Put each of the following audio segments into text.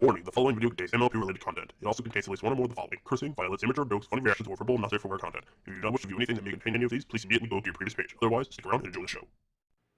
Warning, the following video contains MLP-related content. It also contains at least one or more of the following: cursing, violence, immature jokes, funny reactions, or verbal, not safe for work content. If you do not wish to view anything that may contain any of these, please immediately go to your previous page. Otherwise, stick around and enjoy the show.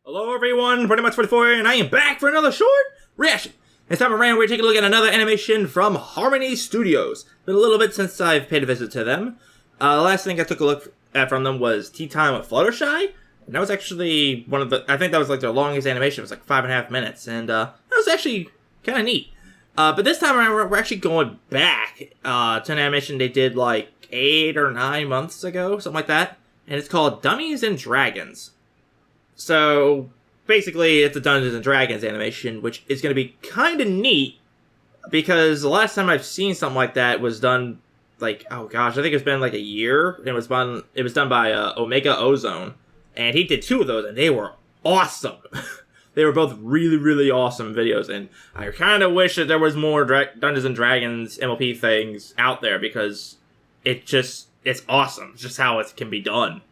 Hello everyone, Brony 44, and I am back for another short reaction. This time around, we're taking a look at another animation from Harmony Studios. Been a little bit since I've paid a visit to them. The last thing I took a look at from them was Tea Time with Fluttershy. And that was actually one of the, I think that was like their longest animation. It was like 5.5 minutes, and that was actually kind of neat. But this time around, we're actually going back to an animation they did like 8 or 9 months ago, something like that. And it's called Dummies and Dragons. So, basically, it's a Dungeons & Dragons animation, which is going to be kind of neat, because the last time I've seen something like that was done, like, oh gosh, I think it's been like a year. It was done by Omega Ozone, and he did 2 of those, and they were awesome. They were both really, really awesome videos, and I kind of wish that there was more Dungeons & Dragons MLP things out there, because it's awesome. It's just how it can be done.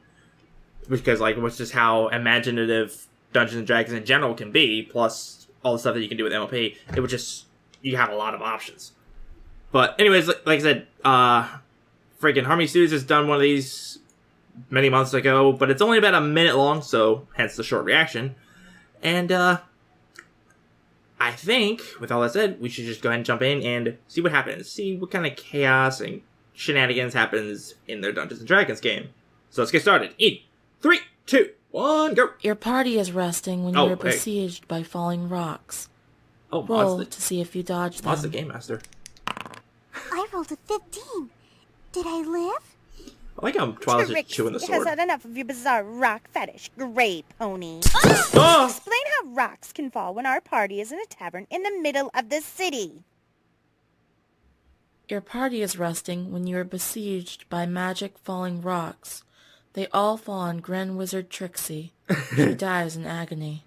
Because, like, it's just how imaginative Dungeons & Dragons in general can be, plus all the stuff that you can do with MLP. It would just, you have a lot of options. But anyways, like I said, freaking Harmony Studios has done one of these many months ago, but it's only about a minute long, so hence the short reaction. And, I think, with all that said, we should just go ahead and jump in and see what happens. See what kind of chaos and shenanigans happens in their Dungeons & Dragons game. So let's get started. 3, 2, 1, go! Your party is resting when you are besieged by falling rocks. Oh, roll to see if you dodge them. That's the Game Master. I rolled a 15. Did I live? I like how Twilight's just chewing the sword. Has had enough of your bizarre rock fetish, gray pony. Oh! Explain how rocks can fall when our party is in a tavern in the middle of the city. Your party is resting when you are besieged by magic falling rocks. They all fall on Gren Wizard Trixie. She dies in agony.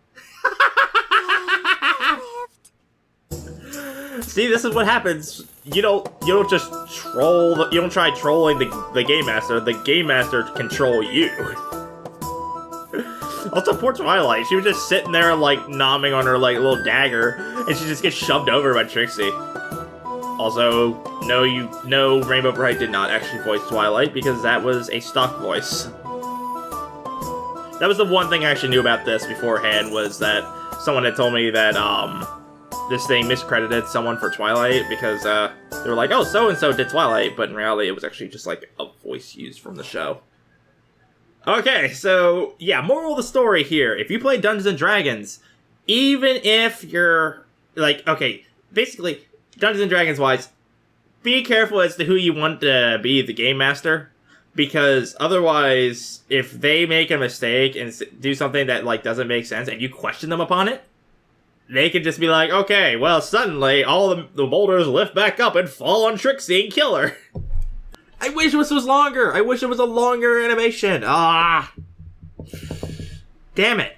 See, this is what happens. You don't just troll. You don't try trolling the Game Master. The Game Master control you. Also, poor Twilight. She was just sitting there, like, nomming on her, like, little dagger, and she just gets shoved over by Trixie. Also, no, Rainbow Bright did not actually voice Twilight, because that was a stock voice. That was the one thing I actually knew about this beforehand, was that someone had told me that, this thing miscredited someone for Twilight, because, they were like, oh, so-and-so did Twilight, but in reality, it was actually just, like, a voice used from the show. Okay, so, yeah, moral of the story here. If you play Dungeons & Dragons, even if you're, like, okay, basically, Dungeons & Dragons-wise, be careful as to who you want to be the Game Master, because otherwise, if they make a mistake and do something that, like, doesn't make sense, and you question them upon it, they could just be like, okay, well, suddenly, all the boulders lift back up and fall on Trixie and kill her. I wish this was longer! I wish it was a longer animation! Ah! Damn it.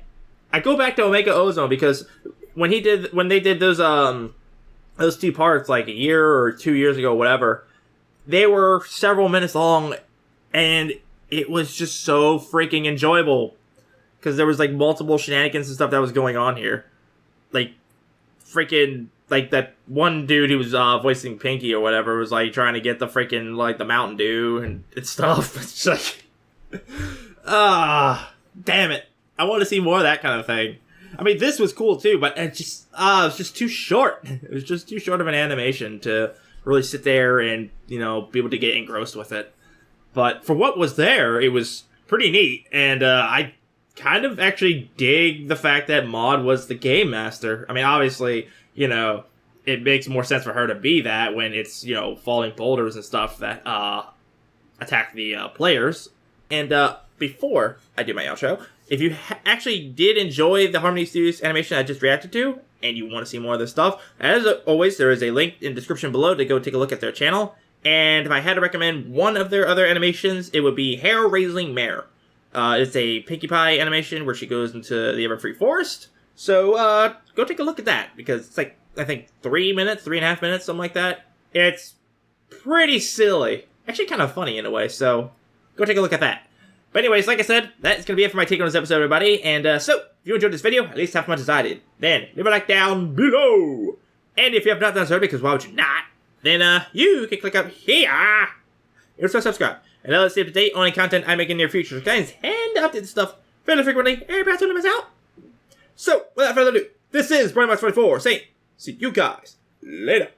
I go back to Omega Ozone, because when they did those 2 parts, like, a year or 2 years ago, whatever, they were several minutes long, and it was just so freaking enjoyable. Because there was, like, multiple shenanigans and stuff that was going on here. Like, freaking, like, that one dude who was voicing Pinky or whatever was, like, trying to get the freaking, like, the Mountain Dew and stuff. It's like, damn it. I want to see more of that kind of thing. I mean, this was cool too, but it was just too short. It was just too short of an animation to really sit there and, be able to get engrossed with it. But for what was there, it was pretty neat, and I kind of actually dig the fact that Maud was the Game Master. I mean, obviously, it makes more sense for her to be that when it's, falling boulders and stuff that attack the players. And before I do my outro, if you actually did enjoy the Harmony Studios animation I just reacted to, and you want to see more of this stuff, as always, there is a link in the description below to go take a look at their channel. And if I had to recommend one of their other animations, it would be Hair Raising Mare. It's a Pinkie Pie animation where she goes into the Everfree Forest. So, go take a look at that, because it's like, I think, 3.5 minutes, something like that. It's pretty silly. Actually kind of funny in a way, so go take a look at that. But anyways, like I said, that's going to be it for my take on this episode, everybody. And so, if you enjoyed this video, at least half as much as I did, then leave a like down below. And if you have not done so, because why would you not, then you can click up here. It'll say subscribe. And that'll stay up to date on any content I make in the near future. So guys, and update this stuff fairly frequently. Everybody don't miss out. So, without further ado, this is Brony 24 saying, see you guys later.